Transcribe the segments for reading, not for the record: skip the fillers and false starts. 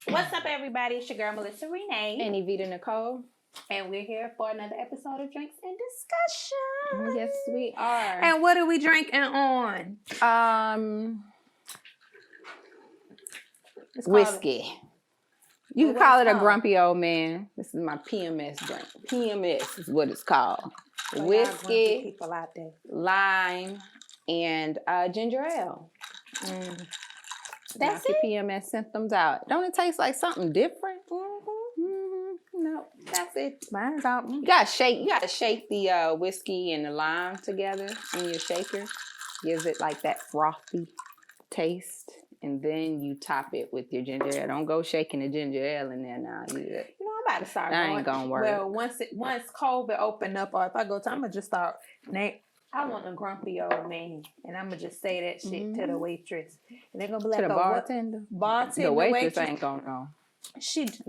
What's up, everybody? It's your girl, Melissa Renee. And Evita Nicole. And we're here for another episode of Drinks and Discussion. Yes, we are. And what are we drinking on? Whiskey. You can call it a grumpy old man. This is my PMS drink. PMS is what it's called. So whiskey, people out there. lime, and ginger ale. That's Knock it? your PMS symptoms out. Don't it taste like something different? No, that's it. Mine's out. You gotta shake the whiskey and the lime together in your shaker. Gives it like that frothy taste. And then you top it with your ginger ale. Don't go shaking the ginger ale in there now. You know, I'm about to start that going. Ain't gonna work. Well, once COVID open up, or if I go to, I'm gonna just start. I want a grumpy old man, and I'm gonna just say that shit to the waitress, and they're gonna be like, to the bartender. Bartender. The waitress ain't gonna know.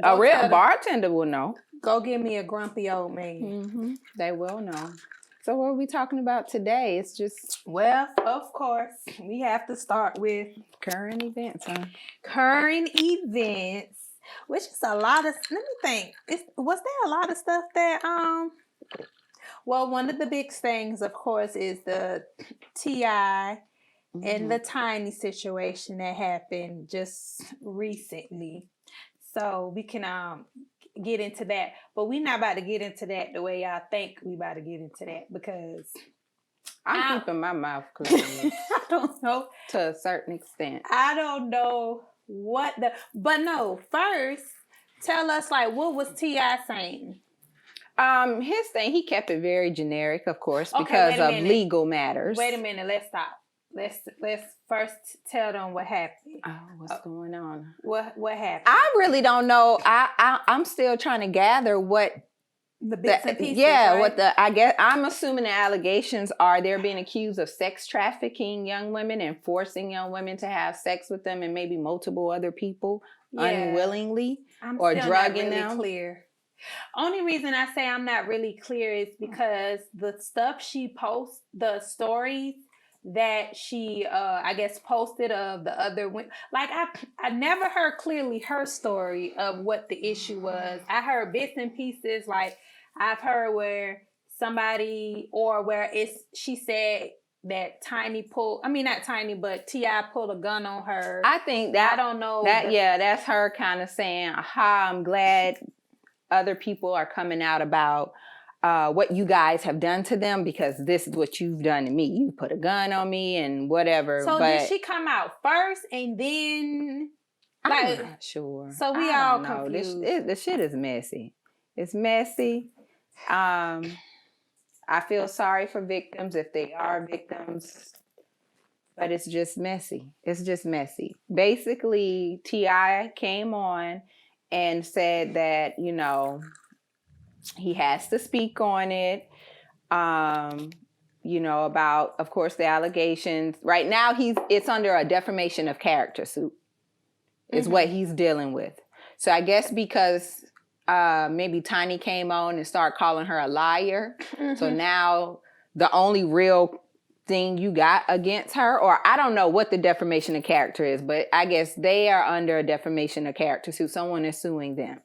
A real bartender will know. Go give me a grumpy old man. They will know. So what are we talking about today? It's just... Well, of course, we have to start with current events, huh? Current events, which is a lot of... Let me think. Was there a lot of stuff that... Well, one of the big things, of course, is the T.I. and the Tiny situation that happened just recently. So we can... get into that, but we're not about to get into that the way y'all think we about to get into that, because I'm keeping my mouth closed. I don't know, to a certain extent. I don't know but no, first tell us, like, what was T.I. saying? His thing, he kept it very generic, of course, because of legal matters. Wait a minute, let's stop. Let's first tell them what happened. Oh, what's going on? What happened? I really don't know. I'm still trying to gather what the bits and pieces. Yeah, right? I guess I'm assuming the allegations are they're being accused of sex trafficking young women and forcing young women to have sex with them and maybe multiple other people unwillingly, or drugging them. Clear. Only reason I say I'm not really clear is because the stuff she posts, the stories that she I guess posted of the other women, like I never heard clearly her story of what the issue was. I heard bits and pieces, like I've heard where somebody, or where she said that not Tiny, but T.I. pulled a gun on her. I think that, I don't know. That's her kind of saying, aha, I'm glad other people are coming out about what you guys have done to them, because this is what you've done to me. You put a gun on me and whatever. So did she come out first and then? I'm not sure. So we all confused. The shit is messy. It's messy. I feel sorry for victims if they are victims, but it's just messy. It's just messy. Basically, T.I. came on and said that, he has to speak on it, about, of course, the allegations. Right now, it's under a defamation of character suit is what he's dealing with. So I guess because maybe Tiny came on and started calling her a liar. So now the only real thing you got against her, or I don't know what the defamation of character is, but I guess they are under a defamation of character suit. Someone is suing them.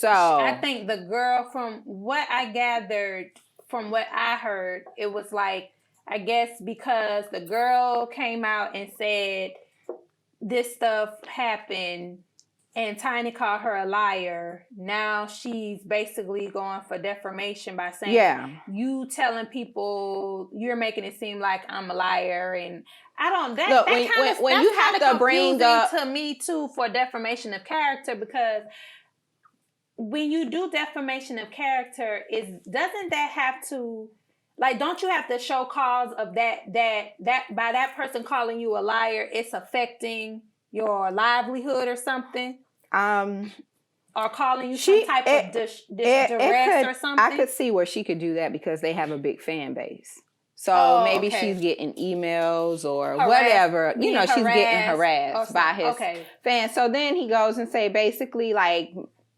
I think the girl, from what I gathered, from what I heard, it was like, I guess because the girl came out and said this stuff happened and Tiny called her a liar. Now she's basically going for defamation by saying, you telling people, you're making it seem like I'm a liar. And I don't, when you have to bring up to me too for defamation of character, because when you do defamation of character, doesn't that have to, like, don't you have to show cause of that by that person calling you a liar, it's affecting your livelihood or something? Or calling you some type of duress or something? I could see where she could do that because they have a big fan base. So maybe she's getting emails or whatever. She's getting harassed by his fans. So then he goes and say basically, like,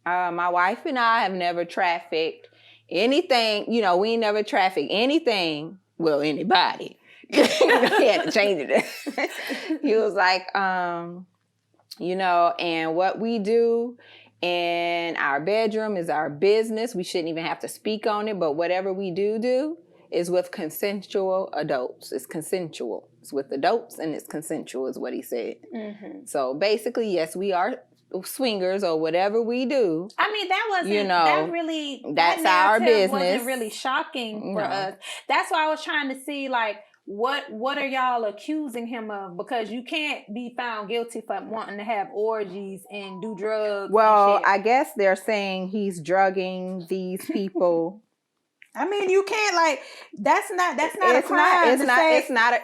my wife and I have never trafficked anything. We ain't never trafficked anything. Well, anybody. He had to change it. He was like, And what we do in our bedroom is our business. We shouldn't even have to speak on it, but whatever we do is with consensual adults. It's consensual. It's with adults and it's consensual is what he said. Mm-hmm. So basically, yes, we are swingers or whatever we do. I mean, that's our business. Wasn't really shocking for us. That's why I was trying to see, like, what are y'all accusing him of? Because you can't be found guilty for wanting to have orgies and do drugs. Well, I guess they're saying he's drugging these people. I mean, you can't, like, that's not a crime. It's not a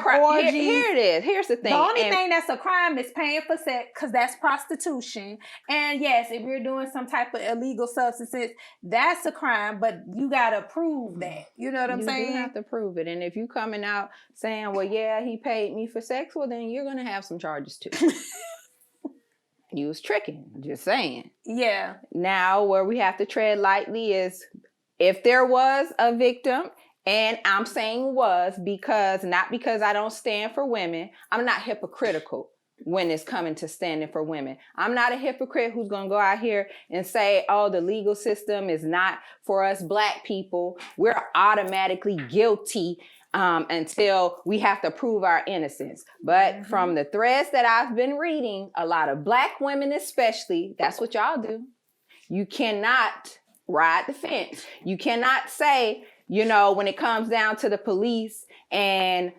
crime. Here it is. Here's the thing. The only thing that's a crime is paying for sex, because that's prostitution. And yes, if you're doing some type of illegal substances, that's a crime, but you gotta prove that. You know what I'm saying? You have to prove it. And if you coming out saying, well, yeah, he paid me for sex, well, then you're gonna have some charges too. You was tricking, just saying. Yeah. Now, where we have to tread lightly is if there was a victim, and I'm saying was not because I don't stand for women. I'm not hypocritical when it's coming to standing for women. I'm not a hypocrite who's going to go out here and say, oh, the legal system is not for us Black people. We're automatically guilty until we have to prove our innocence. But from the threads that I've been reading, a lot of Black women especially, that's what y'all do. You cannot ride the fence. You cannot say, when it comes down to the police and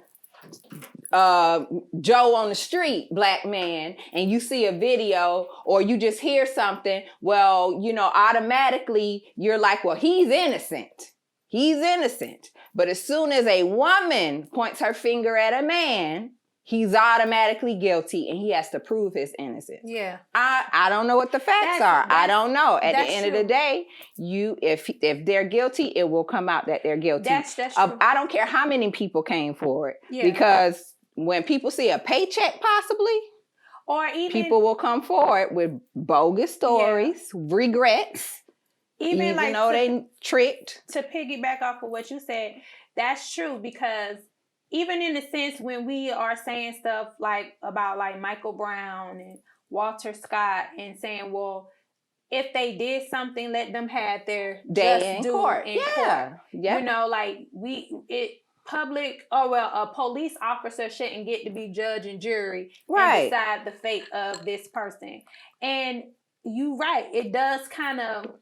Joe on the street, Black man, and you see a video or you just hear something, well, automatically you're like, well, he's innocent. He's innocent. But as soon as a woman points her finger at a man, he's automatically guilty and he has to prove his innocence. Yeah. I don't know what the facts are. I don't know. At the end of the day, if they're guilty, it will come out that they're guilty. That's true. I don't care how many people came forward. Yeah. Because when people see a paycheck possibly, or even people will come forward with bogus stories, regrets. Even though they tricked. To piggyback off of what you said, that's true, because even in the sense when we are saying stuff about Michael Brown and Walter Scott and saying, well, if they did something, let them have their day in court. Yeah. A police officer shouldn't get to be judge and jury and decide the fate of this person. And you're right. It does kind of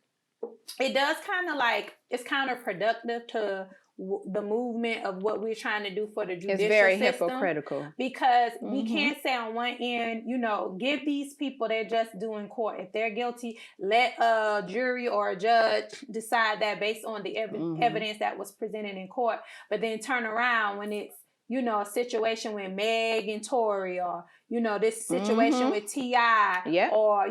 it's counterproductive to the movement of what we're trying to do for the judicial system. It's very hypocritical. Because we can't say on one end, give these people their just due in court. If they're guilty, let a jury or a judge decide that based on the evidence that was presented in court. But then turn around when it's, a situation with Meg and Tory, or, this situation with T.I. or,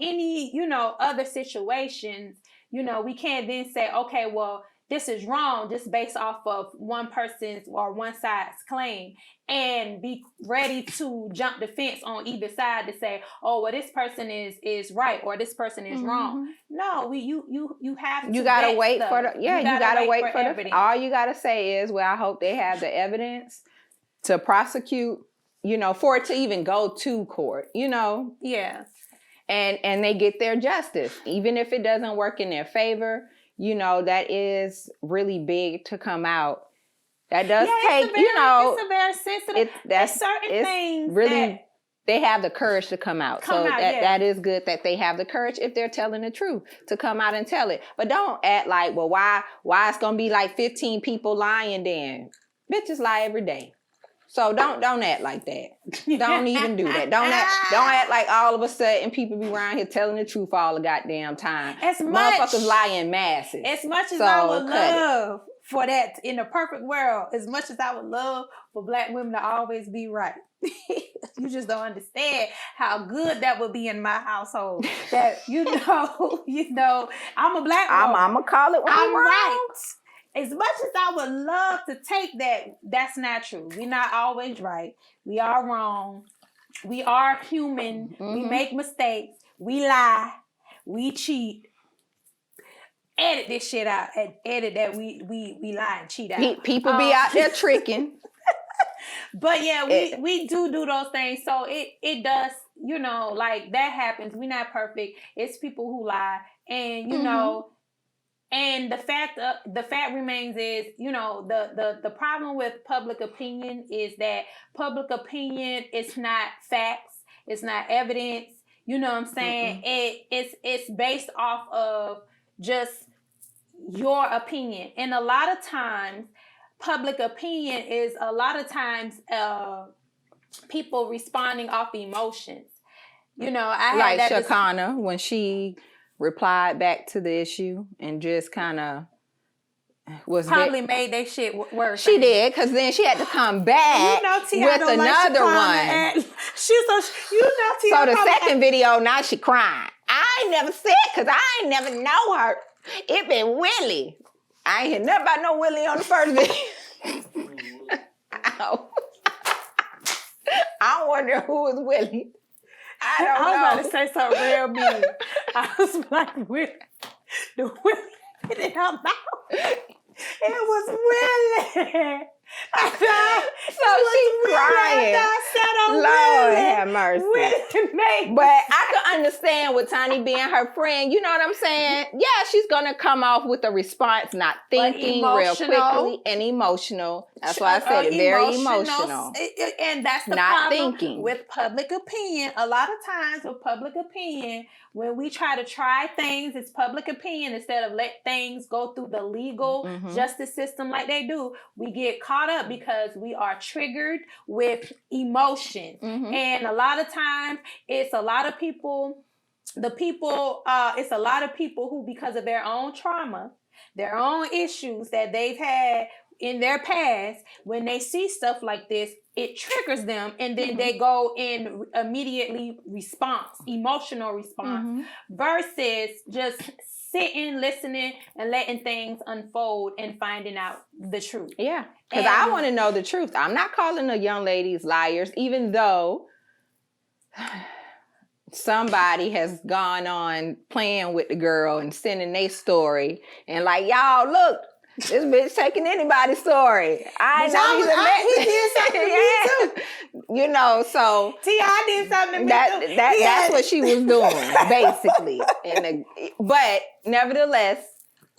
any, other situations, we can't then say, okay, well, this is wrong just based off of one person's or one side's claim, and be ready to jump the fence on either side to say, oh, well, this person is right or this person is wrong. No, you have to. You gotta wait for the you gotta wait for the. All you gotta say is, well, I hope they have the evidence to prosecute. For it to even go to court. Yeah. And they get their justice, even if it doesn't work in their favor. That is really big to come out. That does take, it's a very sensitive. There's certain things really, they have the courage to come out. That is good that they have the courage, if they're telling the truth, to come out and tell it. But don't act like, well, why it's gonna be like 15 people lying then? Bitches lie every day. So don't act like that. Don't even do that. Don't act like all of a sudden people be around here telling the truth all the goddamn time. Motherfuckers lie in masses. As much as I would love for that in a perfect world, as much as I would love for Black women to always be right. You just don't understand how good that would be in my household. That I'm a Black woman. I'm gonna call it when I'm right. As much as I would love to take that, that's not true. We're not always right. We are wrong. We are human. We make mistakes. We lie. We cheat. Edit this shit out. Edit that we lie and cheat out. People be out there tricking. But yeah, we do those things. So it does, you know, like that happens. We're not perfect. It's people who lie. And, you know, and the fact remains is, you know, the problem with public opinion is that public opinion is not facts. It's not evidence. You know what I'm saying? It's based off of just your opinion. And a lot of times, public opinion is a lot of times people responding off emotions. You know, I had like that Shakana when she replied back to the issue and just kind of was probably made that shit worse. She did, because then she had to come back with another one. So the second video, now she crying. I ain't never said, because I ain't never know her. It been Willie. I ain't hear nothing about no Willie on the first video. I wonder who was Willie. I don't know. I was about to say something real mean. I was like, Willie. The Willie in her mouth. It was Willie. So she's crying. Lord have mercy. But I can understand with Tiny being her friend. You know what I'm saying? Yeah, she's gonna come off with a response, not thinking real quickly and emotional. That's why I said it. Very emotional. And that's the not problem thinking. With public opinion. A lot of times with public opinion, when we try things, it's public opinion instead of let things go through the legal justice system like they do. We get caught up because we are triggered with emotion. And a lot of times it's a lot of people, it's a lot of people who, because of their own trauma, their own issues that they've had in their past, when they see stuff like this, it triggers them, and then they go in immediately emotional response, versus just sitting, listening, and letting things unfold and finding out the truth. Yeah, because I want to know the truth. I'm not calling the young ladies liars, even though somebody has gone on playing with the girl and sending their story and like, y'all, look, this bitch taking anybody's story. He did something to me too. You know, so T.I. did something to me too. That's what she was doing, basically. But nevertheless,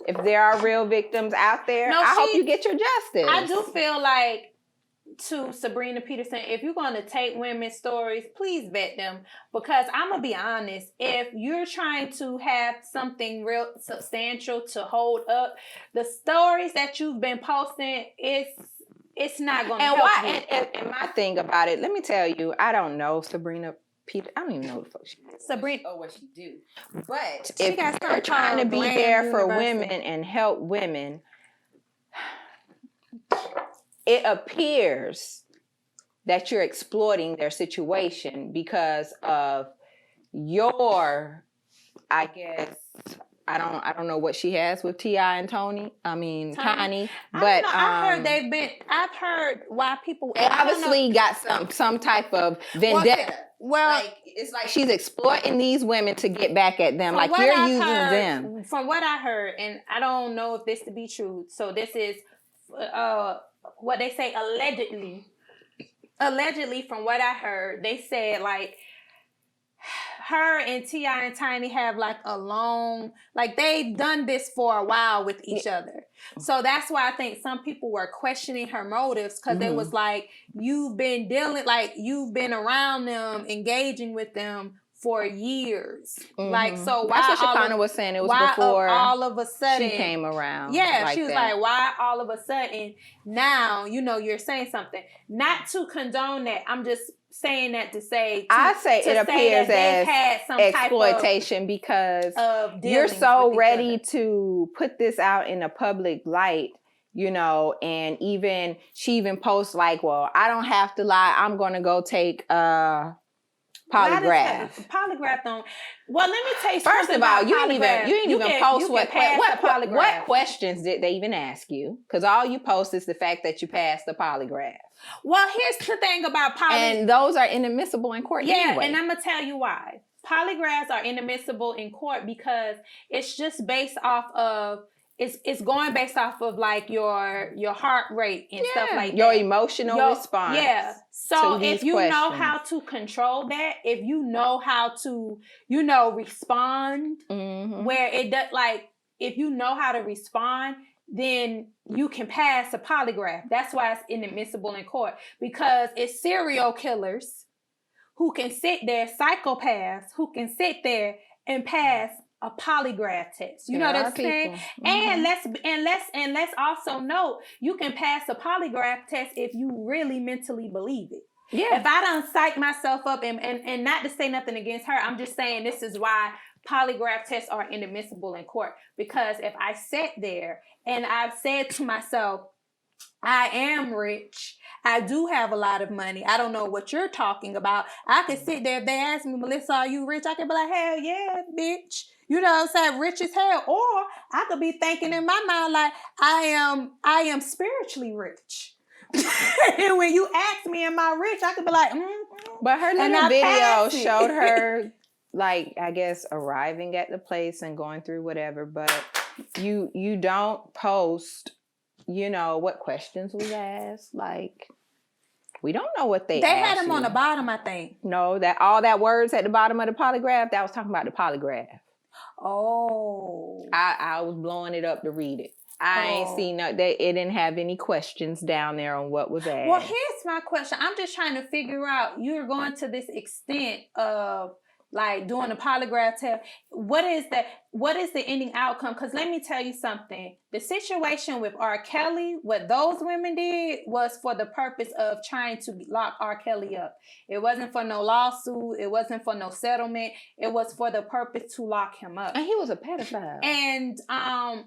if there are real victims out there, I hope you get your justice. I do feel like, to Sabrina Peterson, if you're going to take women's stories, please vet them, because I'm going to be honest, if you're trying to have something real substantial to hold up, the stories that you've been posting, it's not going to help you. And my thing about it, let me tell you, I don't know Sabrina Peterson. I don't even know who the fuck she is. Sabrina. Or what she do. But if you're trying to be there for women and help women, it appears that you're exploiting their situation because of your, I guess, I don't know what she has with T.I. and Tiny, but I've heard why people obviously got some type of vendetta. Well, like, it's like she's exploiting these women to get back at them, like you're using them. From what I heard, and I don't know if this to be true, so this is what they say allegedly. Allegedly, from what I heard, they said like her and T.I. and Tiny have like a long, like they've done this for a while with each other. So that's why I think some people were questioning her motives, because it was like, you've been around them, engaging with them for years. Like, so why? That's what Shakana was saying. It was before all of a sudden she came around. Yeah, like she was like, why all of a sudden now, you're saying something. Not to condone that. I'm just saying that to say. It appears as had some exploitation because you're so ready to put this out in the public light. And she even posts like, well, I don't have to lie. I'm going to go take polygraph. Polygraph don't. Well, let me tell you. First of all, you didn't even post what questions did they even ask you? Because all you post is the fact that you passed the polygraph. Well, here's the thing about polygraph, and those are inadmissible in court. Anyway. And I'm gonna tell you why. Polygraphs are inadmissible in court because it's just based off of it's going based off of like your heart rate and stuff like your that. Emotional response. Yeah. So if you know how to control that, if you know how to, respond where it does, like, if you know how to respond, then you can pass a polygraph. That's why it's inadmissible in court, because it's serial killers who can sit there, psychopaths who can sit there and pass a polygraph test. You know what I'm saying? And let's also note, you can pass a polygraph test if you really mentally believe it. Yeah. If I don't psych myself up, and not to say nothing against her, I'm just saying this is why polygraph tests are inadmissible in court. Because if I sat there and I've said to myself, I am rich, I do have a lot of money, I don't know what you're talking about, I could sit there, if they ask me, Melissa, are you rich? I could be like, hell yeah, bitch. You know what I'm saying? Rich as hell. Or I could be thinking in my mind like, I am spiritually rich. And when you ask me, am I rich? I could be like, But her little video showed her, like, I guess, arriving at the place and going through whatever. But you don't post, what questions was asked. Like, we don't know what they had them on the bottom, I think. No, that all that words at the bottom of the polygraph, that was talking about the polygraph. Oh. I was blowing it up to read it. I ain't seen it didn't have any questions down there on what was asked. Well, here's my question. I'm just trying to figure out, you're going to this extent of like doing a polygraph test. What is the ending outcome? Because let me tell you something. The situation with R. Kelly, what those women did was for the purpose of trying to lock R. Kelly up. It wasn't for no lawsuit. It wasn't for no settlement. It was for the purpose to lock him up. And he was a pedophile. And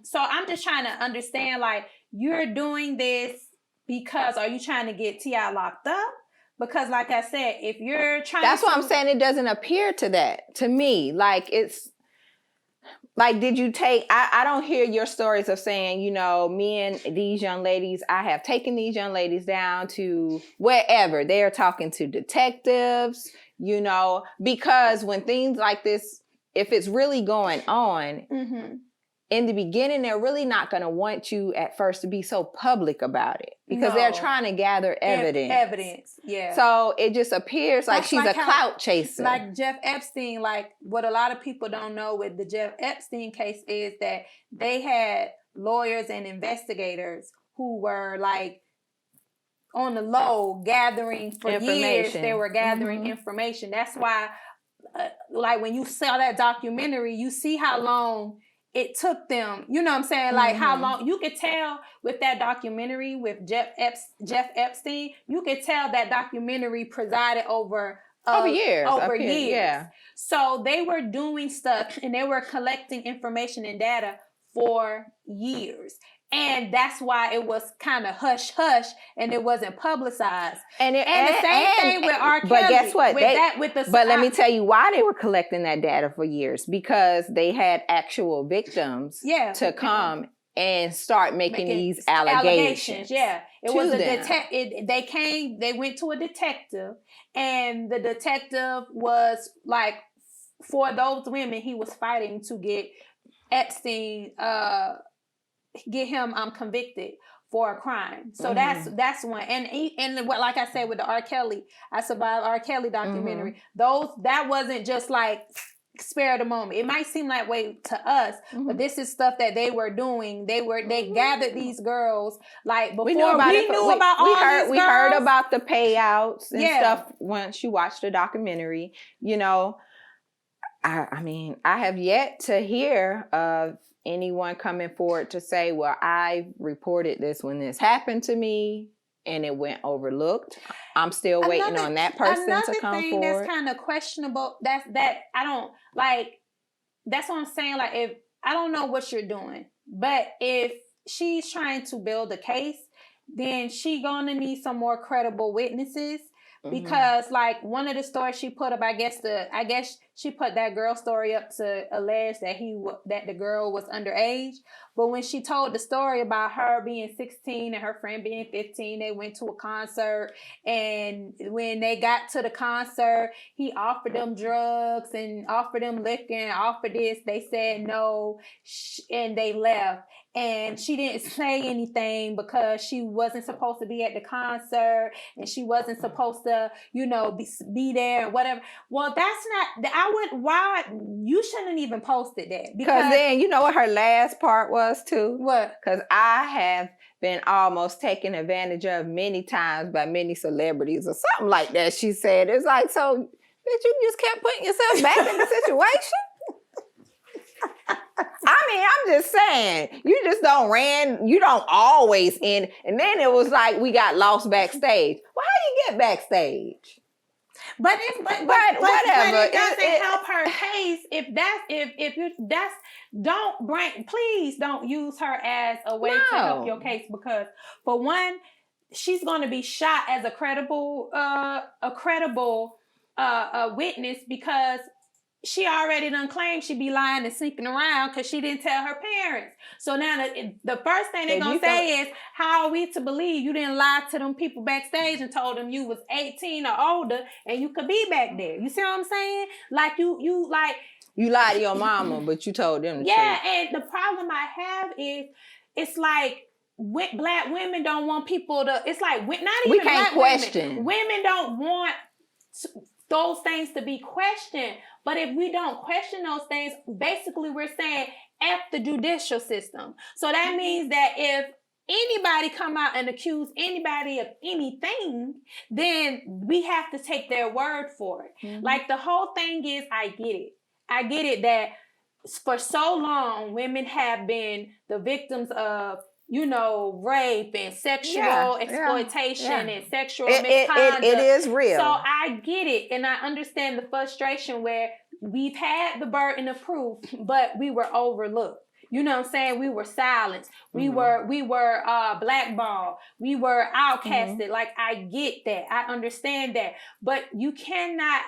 so I'm just trying to understand, like, you're doing this because, are you trying to get T.I. locked up? Because like I said, if you're trying That's what I'm saying. It doesn't appear to me. Like, it's like, did you take, I don't hear your stories of saying, me and these young ladies, I have taken these young ladies down to wherever. They're talking to detectives, because when things like this, if it's really going on, in the beginning, they're really not going to want you at first to be so public about it, because they're trying to gather evidence. Yeah. So it just appears like she's a clout chaser. Like Jeff Epstein, like what a lot of people don't know with the Jeff Epstein case is that they had lawyers and investigators who were like on the low gathering for years. They were gathering information. That's why, like when you saw that documentary, you see how long it took them, you know what I'm saying? Like how long, you could tell with that documentary with Jeff Epstein, you could tell that documentary presided over years. Yeah. So they were doing stuff and they were collecting information and data for years. And that's why it was kind of hush-hush and it wasn't publicized. And the same thing with R. Kelly. But guess what? But let me tell you why they were collecting that data for years. Because they had actual victims to come and start making these allegations. Yeah. It was a detective. They went to a detective, and the detective was like, for those women, he was fighting to get Epstein, get him convicted for a crime. So that's one. And what, like I said with the R. Kelly, I Survived R. Kelly documentary, that wasn't just like spare the moment. It might seem that way to us, but this is stuff that they were doing. They gathered these girls like before we knew about these girls. We heard about the payouts and stuff once you watch the documentary. I mean, I have yet to hear of anyone coming forward to say, well, I reported this when this happened to me and it went overlooked. I'm still waiting on that person to come forward. Another thing that's kind of questionable, that's what I'm saying. Like, if I don't know what you're doing, but if she's trying to build a case, then she gonna need some more credible witnesses. Because like one of the stories she put up, I guess she put that girl story up to allege that that the girl was underage. But when she told the story about her being 16 and her friend being 15, they went to a concert. And when they got to the concert, he offered them drugs and offered them liquor and offered this. They said no, and they left. And she didn't say anything because she wasn't supposed to be at the concert and she wasn't supposed to, be there and whatever. Well, that's not, why, you shouldn't even posted that. Because then, you know what her last part was too? What? Because I have been almost taken advantage of many times by many celebrities or something like that, she said. It's like, so, bitch, you just kept putting yourself back in the situation? I mean, I'm just saying, you just you don't always end. And then it was like we got lost backstage. Well, how do you get backstage? But whatever. But it doesn't help her case please don't use her as a way to help your case, because for one, she's going to be shot as a credible witness, because she already done claimed she be lying and sneaking around because she didn't tell her parents. So now the first thing they're going to say is, how are we to believe you didn't lie to them people backstage and told them you was 18 or older and you could be back there? You see what I'm saying? Like you lied to your mama, but you told them the truth. Yeah, and the problem I have is, it's like black women don't want people to, it's like, not even we can't black question. Women don't want those things to be questioned. But if we don't question those things, basically we're saying F the judicial system. So that means that if anybody come out and accuse anybody of anything, then we have to take their word for it. Mm-hmm. Like, the whole thing is, I get it that for so long women have been the victims of, rape and sexual exploitation and sexual misconduct. It is real. So I get it, and I understand the frustration where we've had the burden of proof, but we were overlooked. You know what I'm saying? We were silenced. We were blackballed. We were outcasted. Mm-hmm. Like, I get that. I understand that. But you cannot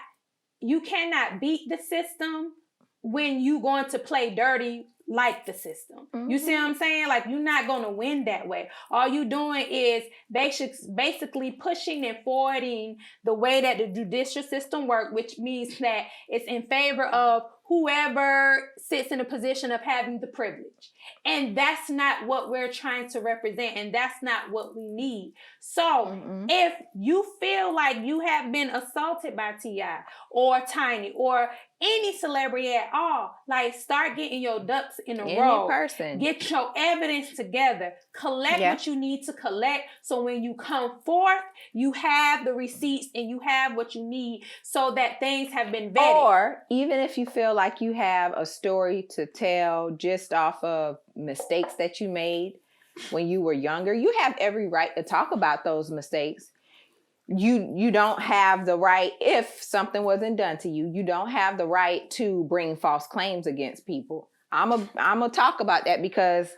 beat the system when you going to play dirty like the system. Mm-hmm. You see what I'm saying? Like, you're not going to win that way. All you doing is basically pushing and forwarding the way that the judicial system works, which means that it's in favor of whoever sits in a position of having the privilege. And that's not what we're trying to represent, and that's not what we need. So if you feel like you have been assaulted by T.I. or Tiny or any celebrity at all, like, start getting your ducks in a row. Person. Get your evidence together. Collect what you need to collect, so when you come forth, you have the receipts and you have what you need, so that things have been vetted. Or even if you feel like you have a story to tell just off of mistakes that you made when you were younger, you have every right to talk about those mistakes. You don't have the right, if something wasn't done to you, you don't have the right to bring false claims against people. I'm a talk about that, because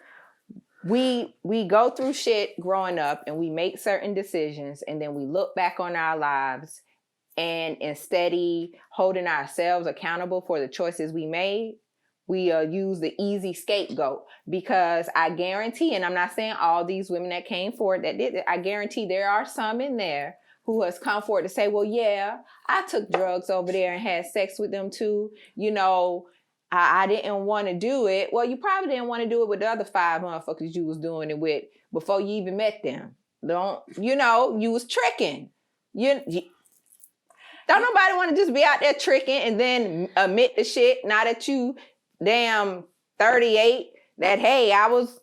we go through shit growing up and we make certain decisions, and then we look back on our lives, and instead of holding ourselves accountable for the choices we made, we use the easy scapegoat. Because I guarantee, and I'm not saying all these women that came forward that did it, I guarantee there are some in there who has come forward to say, well, yeah, I took drugs over there and had sex with them too. I didn't want to do it. Well, you probably didn't want to do it with the other 5 motherfuckers you was doing it with before you even met them. You was tricking. Don't nobody want to just be out there tricking and then admit the shit now that you damn 38, that, hey, I was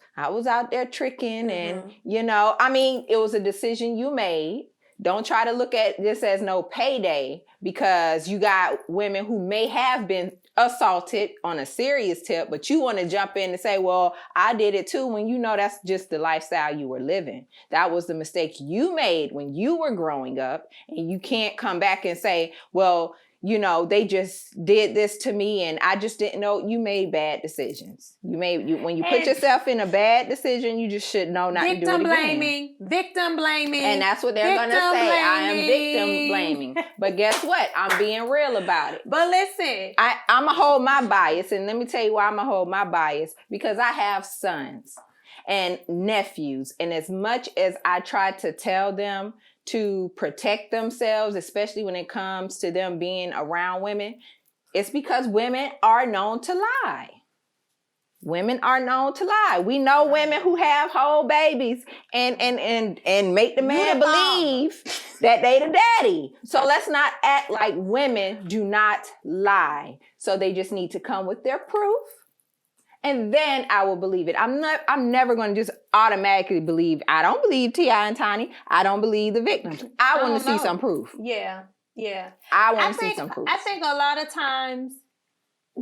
out there tricking and, it was a decision you made. Don't try to look at this as no payday, because you got women who may have been assaulted on a serious tip, but you want to jump in and say, well, I did it too, when that's just the lifestyle you were living. That was the mistake you made when you were growing up, and you can't come back and say, well, they just did this to me and I just didn't know. You made bad decisions. When you put yourself in a bad decision, you just should know not to do it again. Victim blaming. And that's what they're going to say. I am victim blaming. But guess what? I'm being real about it. But listen. I'm going to hold my bias. And let me tell you why I'm going to hold my bias. Because I have sons and nephews. And as much as I try to tell them to protect themselves, especially when it comes to them being around women, it's because women are known to lie. Women are known to lie. We know women who have whole babies and make the man believe that they the daddy. So let's not act like women do not lie. So they just need to come with their proof. And then I will believe it. I'm never going to just automatically believe. I don't believe T.I. and Tiny. I don't believe the victims. I want to see some proof. Yeah. I want to see some proof. I think a lot of times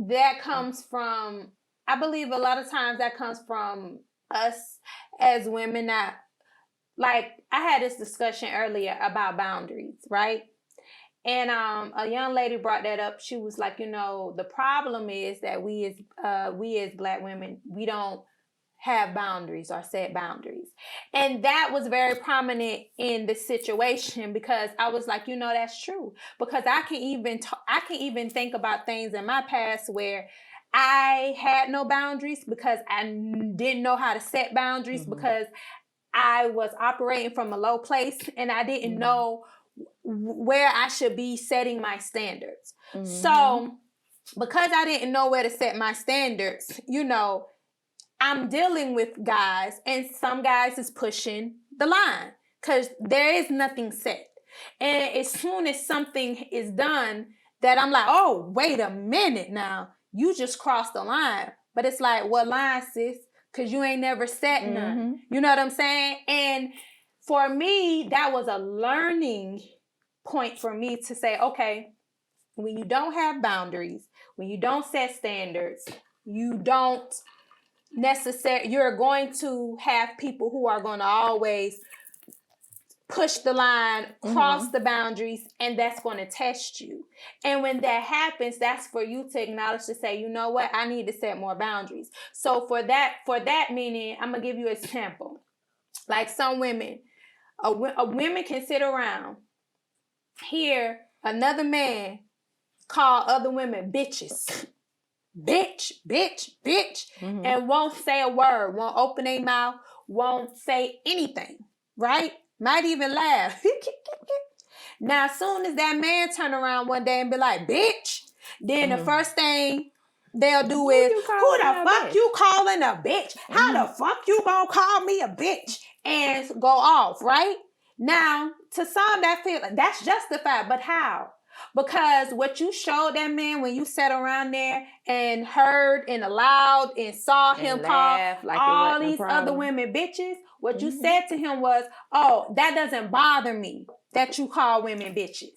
that comes from, I believe a lot of times that comes from us as women. That, like, I had this discussion earlier about boundaries, right? And a young lady brought that up. She was like, the problem is that we as Black women, we don't have boundaries or set boundaries. And that was very prominent in the situation because I was like, that's true. Because I can even think about things in my past where I had no boundaries because I didn't know how to set boundaries because I was operating from a low place and I didn't know where I should be setting my standards. So because I didn't know where to set my standards, I'm dealing with guys and some guys is pushing the line because there is nothing set. And as soon as something is done that I'm like, oh, wait a minute now, you just crossed the line. But it's like, what line, sis? Because you ain't never set none. You know what I'm saying? And for me, that was a learning point for me to say, okay, when you don't have boundaries, when you don't set standards, you're going to have people who are going to always push the line, cross the boundaries, and that's going to test you. And when that happens, that's for you to acknowledge to say, you know what, I need to set more boundaries. So for that meaning, I'm going to give you an example. Like some women, a women can sit around, hear another man call other women bitches. Bitch, and won't say a word, won't open their mouth, won't say anything, right? Might even laugh. Now, as soon as that man turn around one day and be like, bitch, then the first thing they'll do is, who the fuck you calling a bitch? How the fuck you gonna call me a bitch? And go off, right? Now, to some that feel like that's justified, but how? Because what you showed that man when you sat around there and heard and allowed and saw him call like all these other women bitches, what you said to him was, oh, that doesn't bother me that you call women bitches.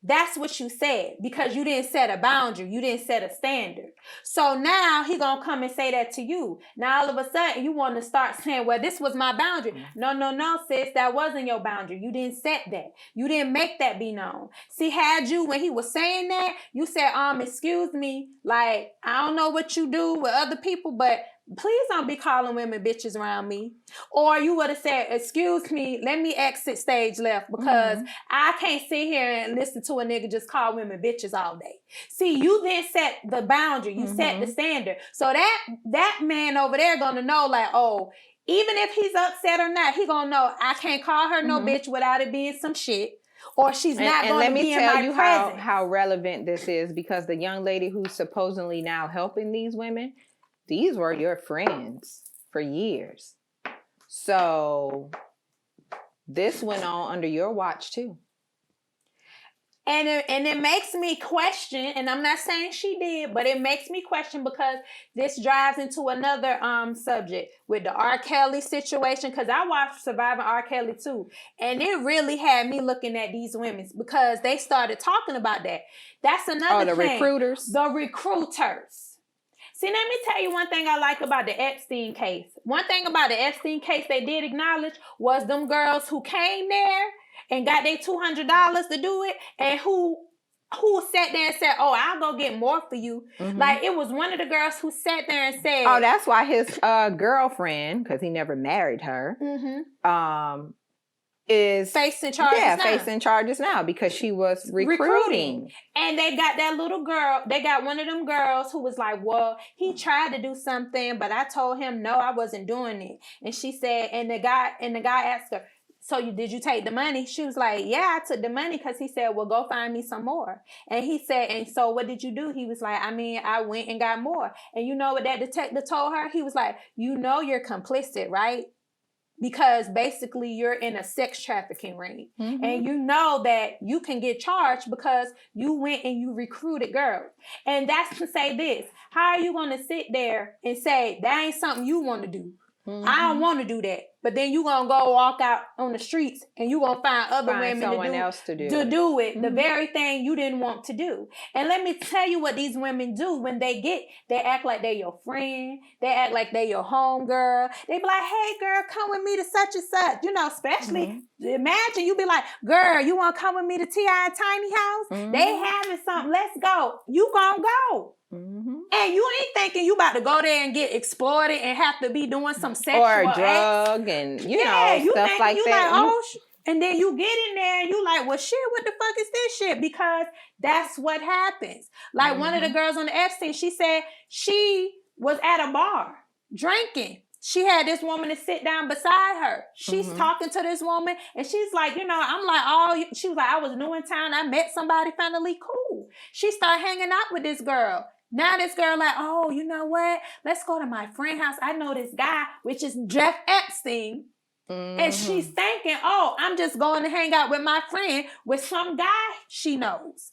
That's what you said because you didn't set a boundary. You didn't set a standard. So now he gonna come and say that to you. Now all of a sudden you want to start saying, well, this was my boundary. No, sis, that wasn't your boundary. You didn't set that. You didn't make that be known. See, when he was saying that, you said, excuse me, like, I don't know what you do with other people, but please don't be calling women bitches around me. Or you would have said, excuse me, let me exit stage left because I can't sit here and listen to a nigga just call women bitches all day. See, you then set the boundary. You set the standard. So that man over there gonna know like, oh, even if he's upset or not, he gonna know I can't call her no bitch without it being some shit. Or she's not going to be in my presence. And let me tell you how relevant this is because the young lady who's supposedly now helping these women, these were your friends for years. So this went on under your watch too. And it makes me question, and I'm not saying she did, but it makes me question because this drives into another subject with the R. Kelly situation, because I watched Surviving R. Kelly too. And it really had me looking at these women because they started talking about that. That's another thing. Recruiters? The recruiters. See, let me tell you one thing I like about the Epstein case. One thing about the Epstein case they did acknowledge was them girls who came there and got their $200 to do it and who who sat there and said, "Oh, I'll go get more for you." Like, it was one of the girls who sat there and said, "Oh, that's why his girlfriend, because he never married her, is facing charges. Yeah, facing charges now because she was recruiting. And they got that little girl. They got one of them girls who was like, "Well, he tried to do something, but I told him no, I wasn't doing it." And she said, and the guy asked her, "So did you take the money?" She was like, "Yeah, I took the money," because he said, "Well, go find me some more." And he said, "And so what did you do?" He was like, "I mean, I went and got more." And you know what that detective told her? He was like, "You know you're complicit, right? Because basically you're in a sex trafficking ring. And you know that you can get charged because you went and you recruited girls." And that's to say this. How are you going to sit there and say, that ain't something you want to do? I don't want to do that. But then you going to go walk out on the streets and you going to find other women to do it. The very thing you didn't want to do. And let me tell you what these women do when they act like they're your friend. They act like they're your homegirl. They be like, "Hey, girl, come with me to such and such." You know, especially, imagine you be like, "Girl, you want to come with me to T.I. and Tiny House? They having something. Let's go." You gonna go. And you ain't thinking you about to go there and get exploited and have to be doing some sexual or drug and you know stuff like that. And then you get in there and you like, "Well, shit, what the fuck is this shit?" Because that's what happens. Like one of the girls on the Epstein, she said she was at a bar drinking. She had this woman to sit down beside her. She's talking to this woman and she's like, you know, I'm like, "Oh," she was like, "I was new in town. I met somebody finally cool." She started hanging out with this girl. Now this girl like, "Oh, you know what? Let's go to my friend's house. I know this guy," which is Jeff Epstein. And she's thinking, "Oh, I'm just going to hang out with my friend with some guy she knows."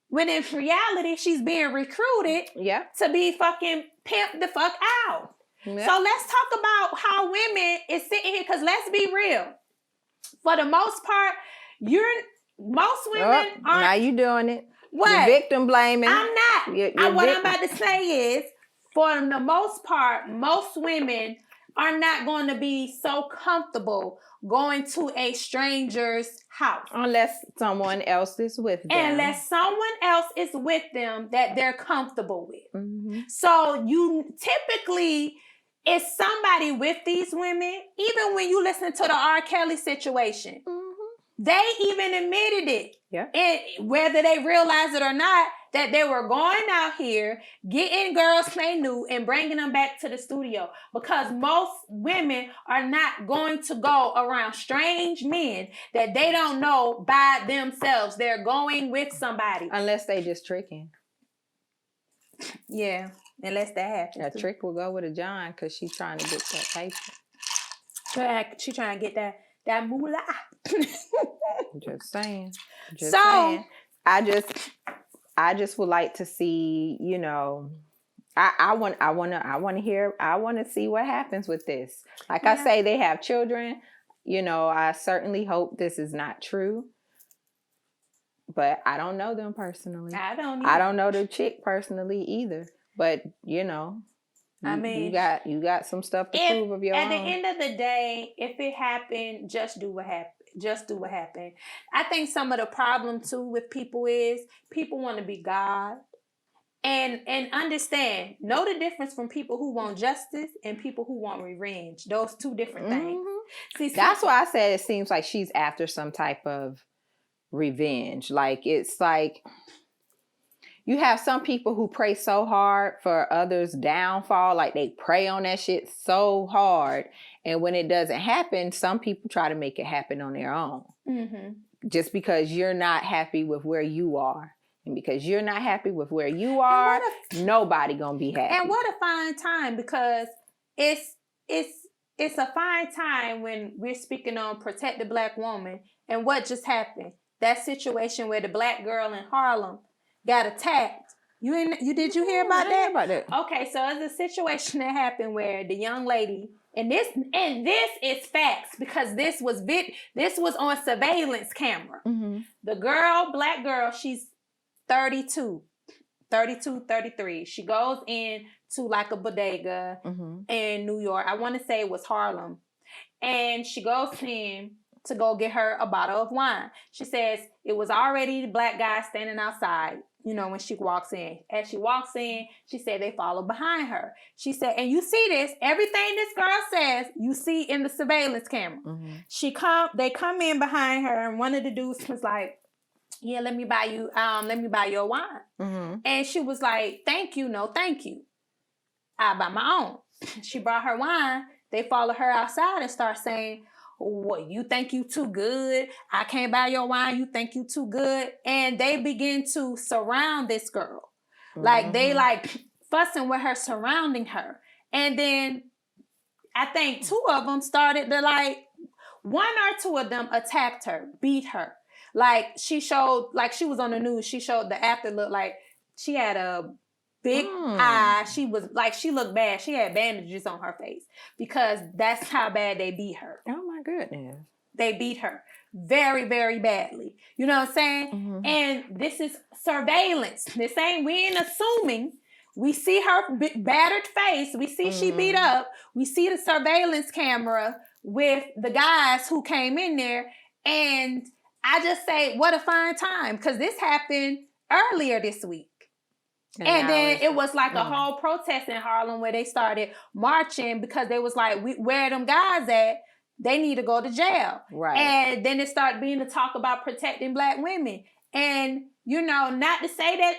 When in reality, she's being recruited to be fucking pimped the fuck out. Yep. So let's talk about how women is sitting here, because let's be real. For the most part, most women aren't. Now you doing it. What? You're victim blaming. I'm not. What I'm about to say is, for the most part, most women are not going to be so comfortable going to a stranger's house. Unless someone else is with them. Unless someone else is with them that they're comfortable with. So you typically, it's somebody with these women. Even when you listen to the R. Kelly situation, they even admitted it. Yeah. And whether they realize it or not, that they were going out here, getting girls they knew and bringing them back to the studio. Because most women are not going to go around strange men that they don't know by themselves. They're going with somebody. Unless they just tricking. Yeah, unless that happens. A trick will go with a John because she's trying to get that paper. She's trying to get that moolah. Just saying. Saying. I just would like to see, you know, I want to see what happens with this. Like I say, they have children. You know, I certainly hope this is not true. But I don't know them personally. I don't know the chick personally either. But, you know, I mean, you got some stuff to prove of your own. At the end of the day, if it happened, just do what happened. Just do what happened. I think some of the problem too with people is people want to be God. And understand, know the difference from people who want justice and people who want revenge. Those two different things. See, that's why I said it seems like she's after some type of revenge. Like, it's like you have some people who pray so hard for others' downfall, like they pray on that shit so hard. And when it doesn't happen, some people try to make it happen on their own. Just because you're not happy with where you are. And because you're not happy with where you are, nobody gonna be happy. And what a fine time, because it's a fine time when we're speaking on protect the Black woman. And what just happened? That situation where the Black girl in Harlem got attacked. Did you hear about that? Okay, so it's a situation that happened where the young lady, and this is facts because this was on surveillance camera. The girl, Black girl, she's 32, 33. She goes in to like a bodega in New York. I want to say it was Harlem. And she goes in to go get her a bottle of wine. She says it was already the black guy standing outside, when she walks in. As she walks in, she said they follow behind her. She said, and you see this, everything this girl says, you see in the surveillance camera. Mm-hmm. They come in behind her, and one of the dudes was like, yeah, let me buy you a wine. Mm-hmm. And she was like, thank you, no thank you. I buy my own. She brought her wine. They follow her outside and start saying, what, you think you too good? I can't buy your wine. You think you too good? And they begin to surround this girl. Like, they fussing with her, surrounding her. And then I think two of them started to one or two of them attacked her, beat her. Like, she showed, like she was on the news, she showed the after look, like she had a big eye. She was like, she looked bad. She had bandages on her face because that's how bad they beat her. Oh my goodness. They beat her very, very badly. You know what I'm saying? Mm-hmm. And this is surveillance. This ain't, we ain't assuming. We see her battered face. We see she beat up. We see the surveillance camera with the guys who came in there. And I just say, what a fine time. Because this happened earlier this week. And then it was like a whole protest in Harlem where they started marching because they was like, where them guys at? They need to go to jail. Right. And then it started being the talk about protecting black women. And, not to say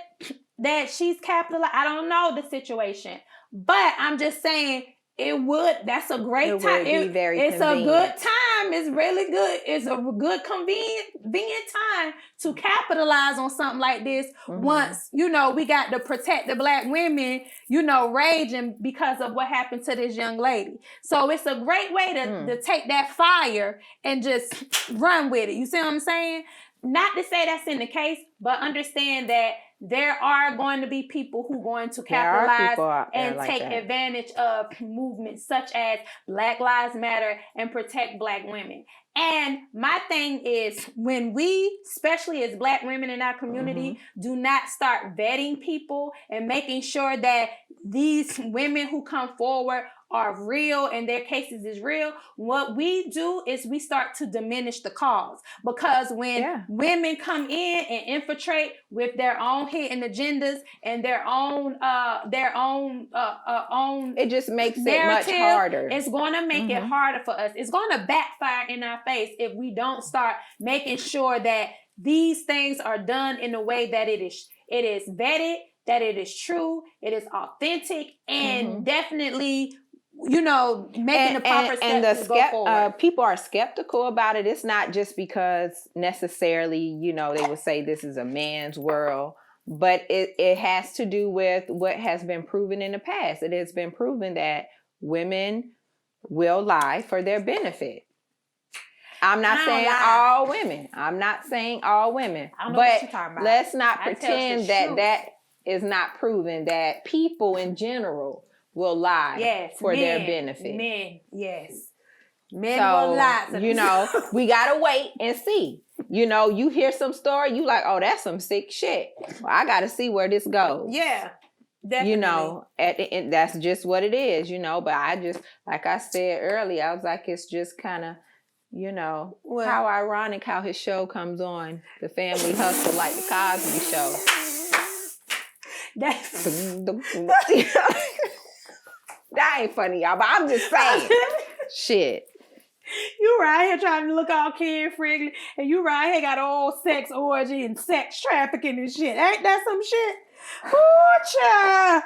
that she's capitalized. I don't know the situation. But I'm just saying that's a great time. It's a good time. It's really good. It's a good convenient time to capitalize on something like this. Mm-hmm. Once, we got to protect the black women, raging because of what happened to this young lady. So it's a great way to take that fire and just run with it. You see what I'm saying? Not to say that's in the case, but understand that there are going to be people who are going to capitalize and take advantage of movements such as Black Lives Matter and protect black women. And my thing is, when we, especially as black women in our community, do not start vetting people and making sure that these women who come forward are real and their cases is real, what we do is we start to diminish the cause. Because when women come in and infiltrate with their own hidden agendas and their own it just makes it much harder. It's going to make it harder for us. It's going to backfire in our face if we don't start making sure that these things are done in a way that it is vetted, that it is true, it is authentic, and definitely making the proper steps to go forward. People are skeptical about it. It's not just because necessarily, they would say this is a man's world, but it has to do with what has been proven in the past. It has been proven that women will lie for their benefit. I'm not saying all women. I'm not saying all women. But let's not pretend that is not proven, that people in general will lie for their benefit. Men will lie. So, we got to wait and see. You hear some story, you like, oh, that's some sick shit. Well, I got to see where this goes. Yeah, definitely. At the end, that's just what it is, but I just, like I said earlier, I was like, it's just kind of, how ironic how his show comes on, The Family Hustle, like the Cosby Show. That ain't funny, y'all, but I'm just saying. Shit. You right here trying to look all kid-friendly, and you right here got all sex orgy and sex trafficking and shit. Ain't that some shit? Ooh, child.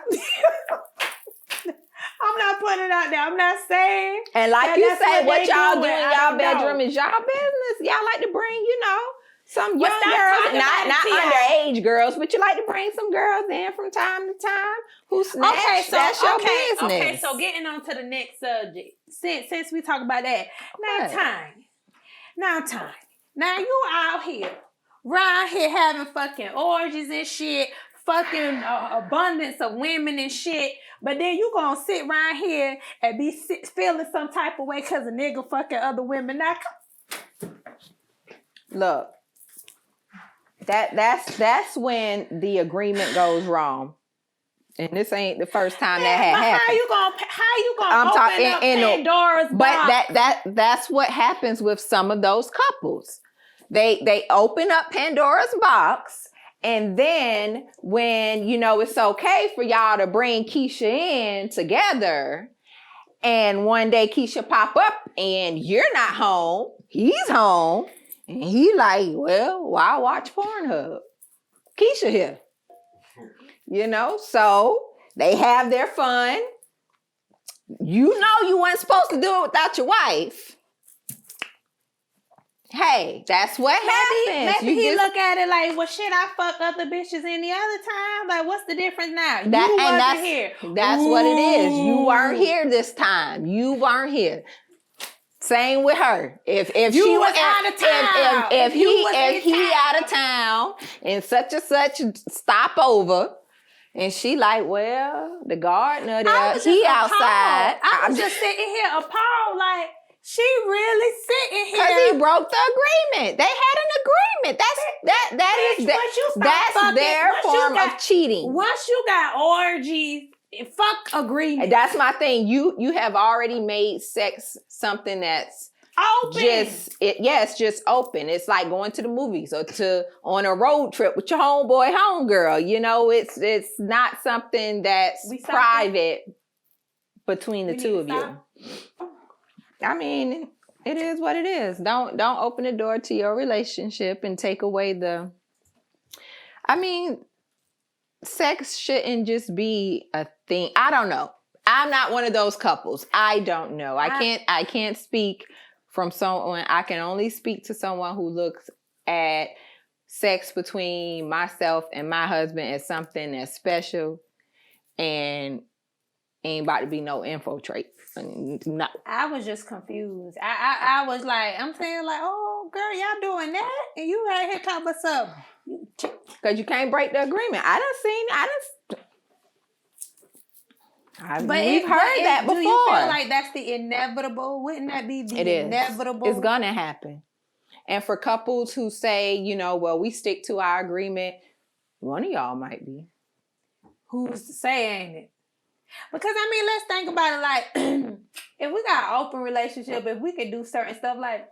I'm not putting it out there. I'm not saying. And like you say, what y'all do in y'all bedroom is y'all business. Y'all like to bring, some young girls, not underage girls, but you like to bring some girls in from time to time who snatch. Okay, so that's your business. Okay, so getting on to the next subject. Since we talk about that, now time. Now you out here, around here having fucking orgies and shit, fucking abundance of women and shit, but then you gonna sit right here and be feeling some type of way because a nigga fucking other women. Now, look. That's when the agreement goes wrong. And this ain't the first time that had happened. How you gonna open up Pandora's box? That's what happens with some of those couples. They open up Pandora's box, and then when it's okay for y'all to bring Keisha in together, and one day Keisha pop up and you're not home, he's home, and he like, well, why watch Pornhub? Keisha here. So they have their fun. You weren't supposed to do it without your wife. Hey, that's what happens. Maybe he look at it like, well, shit, I fucked other bitches any other time. Like, what's the difference now? Wasn't here. That's what it is. You weren't here this time. You weren't here. Same with her. If she was out of town, if he out of town and such and such stopover. And she like, well, the gardener there, he outside. I was just sitting here appalled, like, she really sitting here. Because he broke the agreement. They had an agreement. That's their form of cheating. Once you got orgies, fuck agreement. That's my thing. You have already made sex something that's open. Just open. It's like going to the movies or on a road trip with your homeboy, homegirl. It's not something that's private between the two of you. I mean, it is what it is. Don't open the door to your relationship and take away sex shouldn't just be a thing. I don't know. I'm not one of those couples. I don't know. I can't speak from someone. I can only speak to someone who looks at sex between myself and my husband as something that's special and ain't about to be no infiltrate. No. I was just confused. I was like, I'm saying like, oh girl, y'all doing that? And you right here talking about something. Because you can't break the agreement. We've heard that before. Do you feel like that's the inevitable? Wouldn't that be the inevitable? It's going to happen. And for couples who say, well, we stick to our agreement, one of y'all might be. Who's to say, ain't it? Because, let's think about it like, if we got an open relationship, if we could do certain stuff like,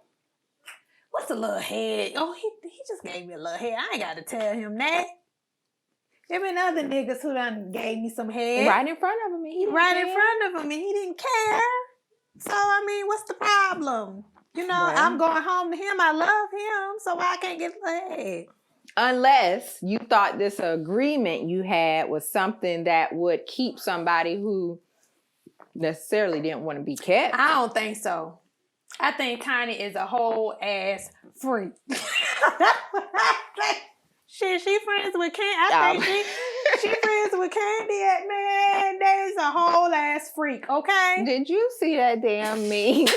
what's a little head? Oh, he just gave me a little head. I ain't got to tell him that. There been other niggas who done gave me some head. Right in front of him. And he didn't care. So, what's the problem? I'm going home to him. I love him. So why I can't get a head? Unless you thought this agreement you had was something that would keep somebody who necessarily didn't want to be kept. I don't think so. I think Tiny is a whole ass freak. Shit, she friends with Candy. I think she friends with Candy. Man, there's a whole ass freak, okay? Did you see that damn meme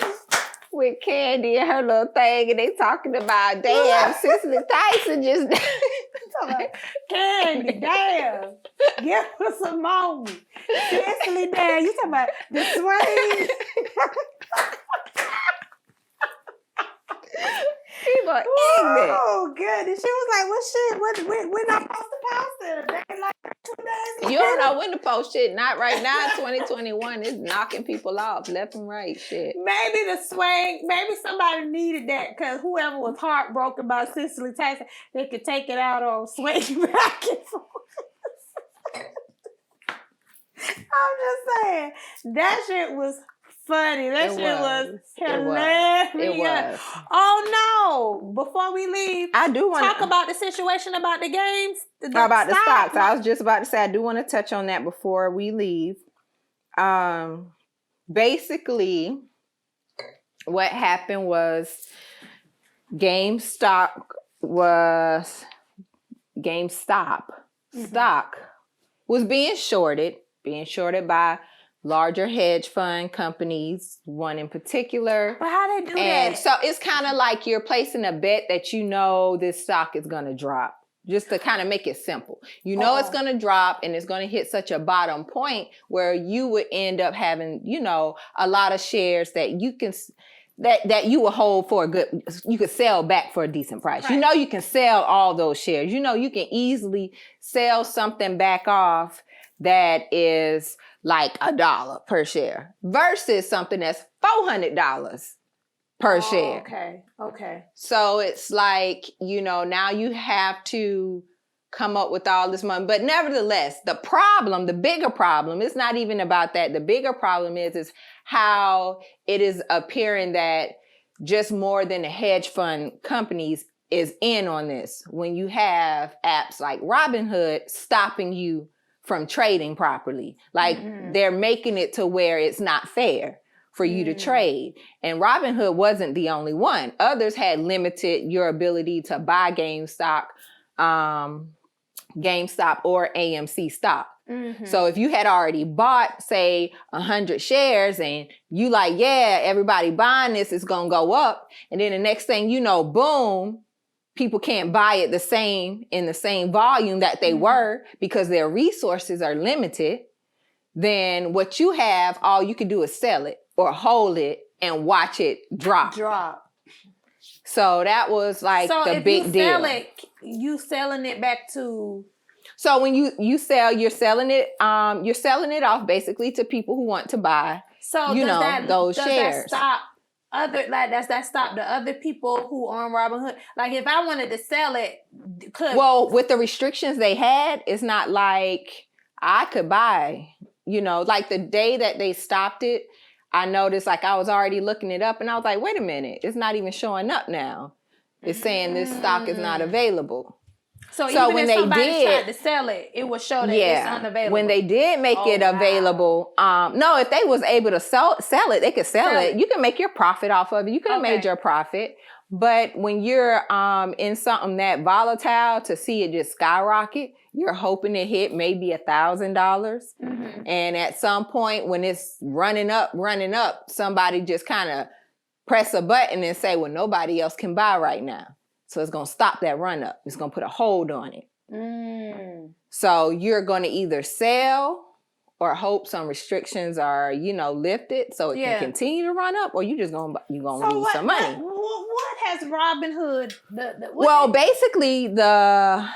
with Candy and her little thing, and they talking about damn Cicely Tyson just Candy, damn. Give us a moment. Cicely, damn. You talking about the swing? People are ignorant. Oh, good. And she was like, well, shit, we're not supposed to post it. They like 2 days. You don't know when to post shit. Not right now. 2021 is knocking people off left and right. Shit. Maybe the swing, maybe somebody needed that because whoever was heartbroken by Cicely Tyson, they could take it out on swing back and forth. I'm just saying, that shit was funny. That shit was hilarious. It was. Oh no! Before we leave, I do want to talk about the situation about the games. About the stocks. I was just about to say I do want to touch on that before we leave. Basically, what happened was GameStop stock was being shorted by larger hedge fund companies, one in particular. But how they do that? And so it's kind of like you're placing a bet that this stock is going to drop. Just to kind of make it simple. It's going to drop and it's going to hit such a bottom point where you would end up having, a lot of shares that you can... That you will hold for you could sell back for a decent price. Right. You can sell all those shares. You can easily sell something back off that is like $1 per share versus something that's $400 per share. Okay. So it's like, now you have to come up with all this money. But nevertheless, the bigger problem, it's not even about that. The bigger problem is how it is appearing that just more than the hedge fund companies is in on this. When you have apps like Robinhood stopping you from trading properly. Like they're making it to where it's not fair for you to trade. And Robinhood wasn't the only one. Others had limited your ability to buy GameStop or AMC stock. So if you had already bought, say, 100 shares and you like, yeah, everybody buying this, it's going to go up. And then the next thing you know, boom, people can't buy it in the same volume that they were because their resources are limited. Then what you have, all you can do is sell it or hold it and watch it drop. So that was like the big deal. So if you sell it, you selling it back to... So when you sell, you're selling it off basically to people who want to buy, those shares. Does that stop the other people who on Robinhood? Like if I wanted to sell it, well, with the restrictions they had, it's not like I could buy, like the day that they stopped it, I noticed like I was already looking it up and I was like, wait a minute, it's not even showing up now. It's saying this stock is not available. So even when if somebody tried to sell it, it would show that it's unavailable. When they did make it available, no, if they was able to sell it, they could sell it. You can make your profit off of it. You could have made your profit. But when you're in something that volatile, to see it just skyrocket, you're hoping it hit maybe $1,000. And at some point when it's running up, somebody just kind of press a button and say, well, nobody else can buy right now. So it's going to stop that run up. It's going to put a hold on it. So you're going to either sell or hope some restrictions are, lifted so it can continue to run up, or you just going to lose some money. What has Robinhood? Basically the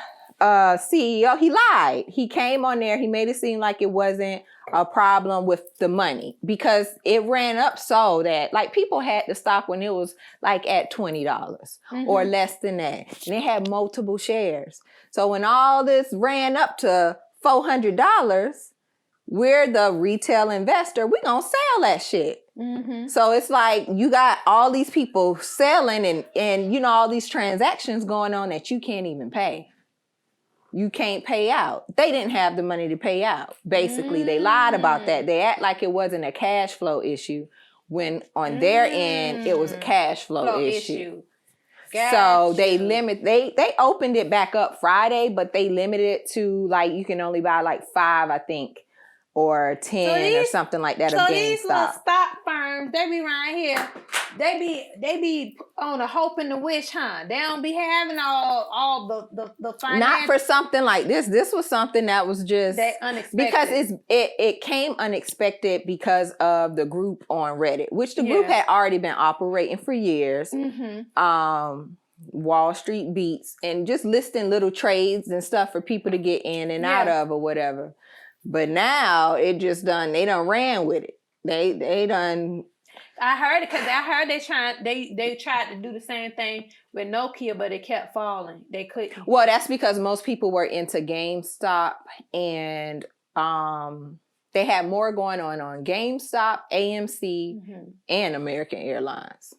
CEO, he lied. He came on there. He made it seem like it wasn't a problem with the money because it ran up so that like people had to stop when it was like at $20 or less than that. And they had multiple shares. So when all this ran up to $400, we're the retail investor. We're going to sell that shit. So it's like you got all these people selling and all these transactions going on that you can't even pay. You can't pay out. They didn't have the money to pay out. Basically, they lied about that. They act like it wasn't a cash flow issue when on their end, it was a cash flow issue. So they opened it back up Friday, but they limited it to like, you can only buy like 5, I think, or 10 or something like that of GameStop. So these little stock firms, they be around here, they be on a hope and a wish, huh? They don't be having all the finance. Not for something like this. This was something that was just unexpected. Because it came unexpected because of the group on Reddit, which the group had already been operating for years. Wall Street Beats, and just listing little trades and stuff for people to get in and out of or whatever. But now they done ran with it. They done. I heard it because I heard they tried to do the same thing with Nokia, but it kept falling. They couldn't. Well, that's because most people were into GameStop, and they had more going on GameStop, AMC, and American Airlines.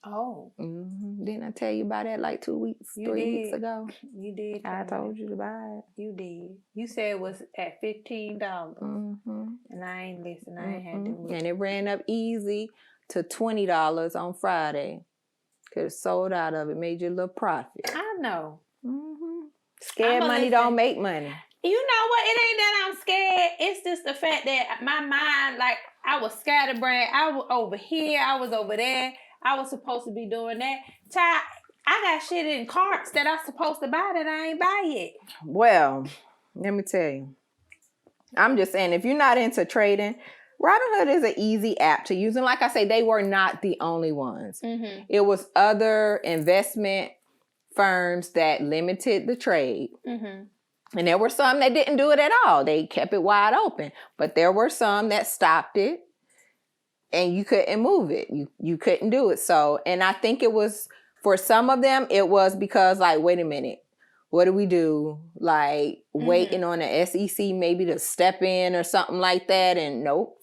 Oh. Didn't I tell you about that like 3 weeks ago? You did. I told you to buy it. You did. You said it was at $15. And I ain't listened. I ain't had to look. And it ran up easy to $20 on Friday. Could have sold out of it, made you a little profit. I know. Scared money don't make money. You know what? It ain't that I'm scared. It's just the fact that my mind, like, I was scatterbrained. I was over here. I was over there. I was supposed to be doing that. Child, I got shit in carts that I'm supposed to buy that I ain't buy yet. Well, let me tell you. I'm just saying, if you're not into trading, Robinhood is an easy app to use. And like I say, they were not the only ones. It was other investment firms that limited the trade. And there were some that didn't do it at all. They kept it wide open. But there were some that stopped it and you couldn't move it. You couldn't do it. So, and I think it was, for some of them, it was because like, wait a minute, what do we do? Like waiting on the SEC maybe to step in or something like that. And nope.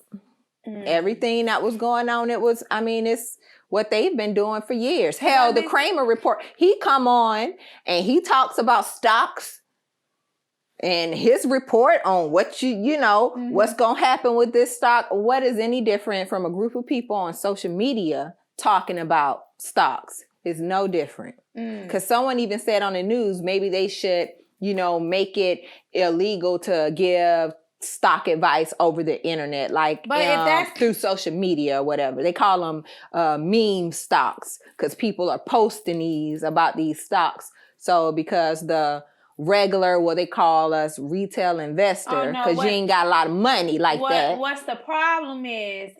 Everything that was going on, it's what they've been doing for years. Hell, the Kramer report, he come on and he talks about stocks and his report on what what's going to happen with this stock. What is any different from a group of people on social media talking about stocks? It's no different. Because someone even said on the news, maybe they should, make it illegal to give stock advice over the internet, like if that's through social media or whatever. They call them meme stocks because people are posting these about these stocks. So because the regular, what they call us, retail investor, because you ain't got a lot of money like that. What's the problem is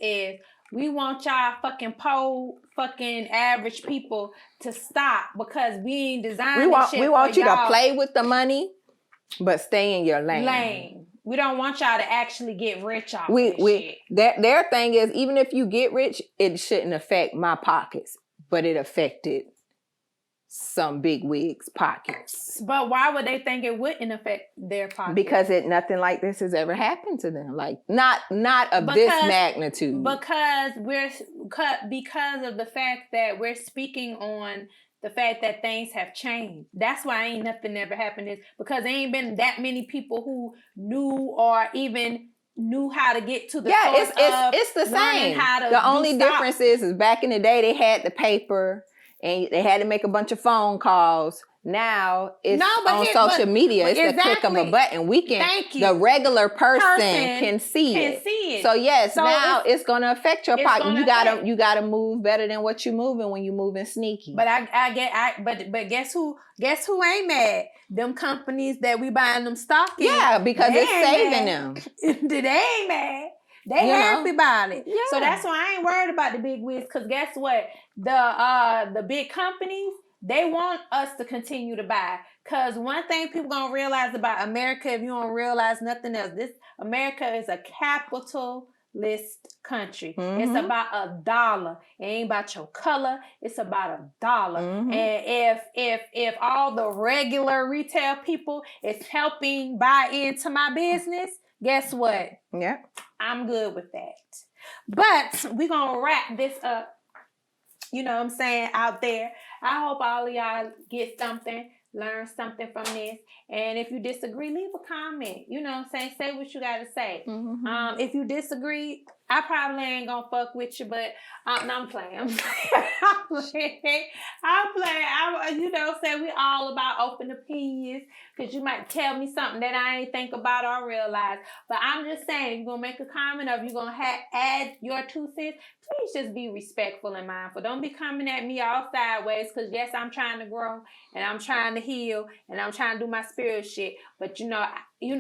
we want y'all fucking average people to stop because we ain't designed we want you to play with the money, but stay in your lane. We don't want y'all to actually get rich off this shit. Their thing is, even if you get rich, it shouldn't affect my pockets, but it affected some big wigs' pockets. But why would they think it wouldn't affect their pockets? Because nothing like this has ever happened to them. Like not of this magnitude. Because of the fact that we're speaking on the fact that things have changed. That's why ain't nothing ever happened. Is because there ain't been that many people who knew or even knew how to get to the source it's the same. The only difference is back in the day they had the paper and they had to make a bunch of phone calls. Now it's on social media. It's the click of a button. The regular person can see it. So yes, now it's gonna affect your pocket. You gotta move better than what you moving when you moving sneaky. But but guess who ain't mad? Them companies that we buying them stock in. Yeah, because it's saving them. They ain't mad. They happy about it. Yeah. So that's why I ain't worried about the big wigs. Because guess what? The big companies, they want us to continue to buy. Because one thing people going to realize about America, if you don't realize nothing else, America is a capitalist country. It's about $1. It ain't about your color. It's about $1. And if all the regular retail people is helping buy into my business, guess what? Yeah. I'm good with that. But we're going to wrap this up. You know what I'm saying? Out there. I hope all of y'all get something, learn something from this. And if you disagree, leave a comment. You know what I'm saying? Say what you got to say. If you disagree, I probably ain't going to fuck with you, but I'm playing. I'm playing. You know what I'm saying? We all about open opinions because you might tell me something that I ain't think about or realize. But I'm just saying, you're going to make a comment or you're going to add your 2 cents. Please just be respectful and mindful. Don't be coming at me all sideways because, yes, I'm trying to grow and I'm trying to heal and I'm trying to do my spirit shit. But, you know what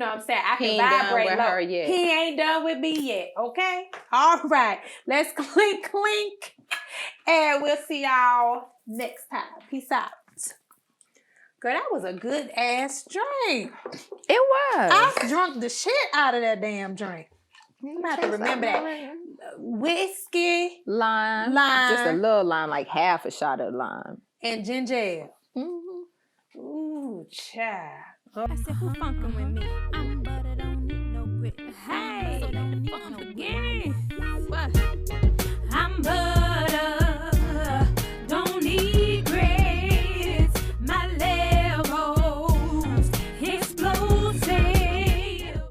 I'm saying? I can vibrate low. He ain't done with me yet, okay? All right. Let's clink. And we'll see y'all next time. Peace out. Girl, that was a good ass drink. It was. I drunk the shit out of that damn drink. You have to remember that. Whiskey, lime, just a little lime, like half a shot of lime, and ginger ale. Ooh, child. I said, who funkin' with me?